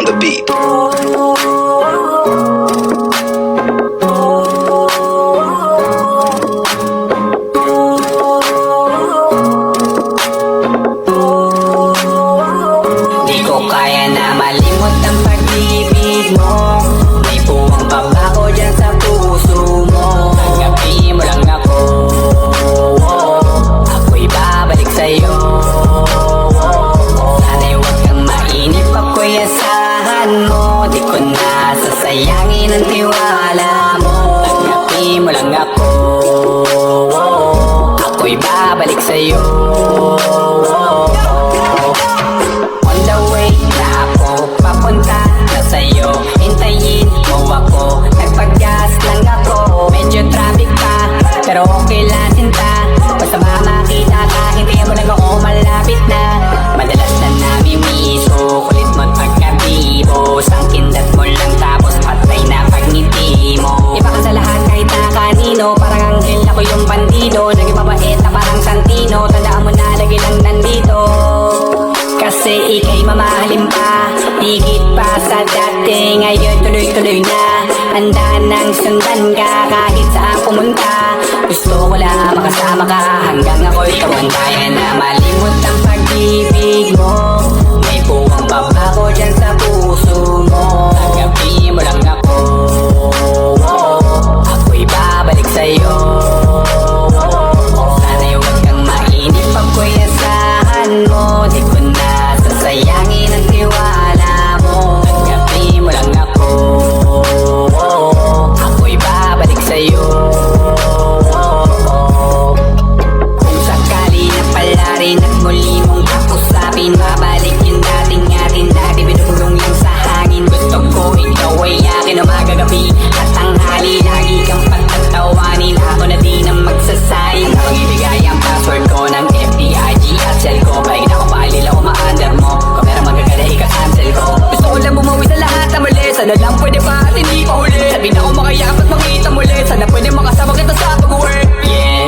on the beat. Di ko kaya na malimot ang pag-ibig mo. May puwang babago dyan sa puso mo. Tanggapin mo lang ako, ako'y babalik sa'yo. Sana'y huwag kang mainip, ako'y asahan mo. Di ko na sasayangin ang tiwala mo. Tanggapin mo lang ako, ako'y babalik sa'yo. On the way na ako papunta na sa'yo. Hintayin mo ako, nagpag-gas lang ako. Medyo traffic pa, pero okay lang sinta. Basta makita ka, hintayin mo lang ako, malapit na. Madalas na namimiso, kulit mo't pagkabibo. Sang kindat mo lang tapos patay na pagngiti mo. Iba ka sa lahat kahit na kanino, parang anghel ako yung bandido. Naging mabait na parang Santino, tandaan mo na lagi lang nandito. Kasi ika'y mamahalin pa, higit pa sa dati. Ngayon tuloy-tuloy na, handa nang sundan ka kahit saan pumunta. Gusto ko lang makasama ka hanggang ako'y tawan. Kaya na malimot ang pag-ibig mo. May puwang babago dyan sa puso mo. Tanggapin mo lang ako, ako'y babalik sa'yo. Sana'y huwag kang mainip, ako'y asahan mo. Di ko na sasayangin ang tiwala mo. Tanggapin mo lang ako, ako'y babalik sa'yo. Kung sakali na pala rin at muli mong kakusapin, mabalik yung dating atin dati, binubulong lang sa hangin. Gusto ko ikaw ay akin umagabi at tanghali. Lagi kang pagtatawanin, ako na din ang magsasayin. Habang ibigay ang password ko ng FBIG at cell ko. Baik na ako paalila ko ma-under mo, kamera magagala ika-cancel ko. Gusto ko lang bumawi sa lahat na mali. Sana lang pwede pa at hindi pa huli. Sabi na ako makayakap at makita muli. Sana pwede makasama kita sa pag-work. Yeah,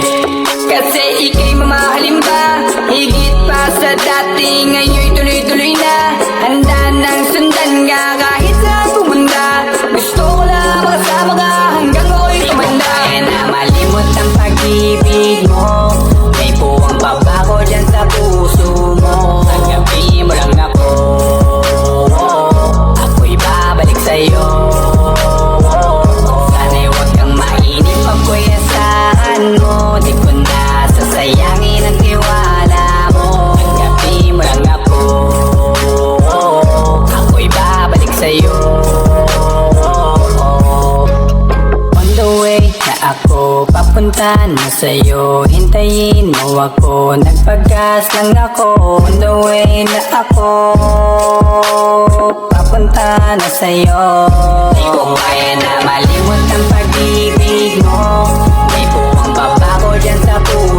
kasi ika'y mamahalin pa, higit pa sa dati. Ngayon'y tuloy-tuloy na, handa nang sundan ka kahit saan pumunta. Gusto ko lang makasama ka hanggang ako'y tumanda. Kaya na malimot ang pag-ibig mo. May puwang babago dyan sa puso mo. Tanggapin mo lang ako, ako'y babalik sa'yo. Sana'y huwag kang mainip, ako'y asahan mo. Di ko na sasayangin ang tiwala mo. Tanggapin mo lang ako, ako'y babalik sa'yo. On the way na ako papunta na sa'yo. Hintayin mo ako, nagpag-gas lang ako. On the way na ako papunta na sa'yo. Di ko kaya na malimot ang pag-ibig mo. May puwang babago dyan sa puso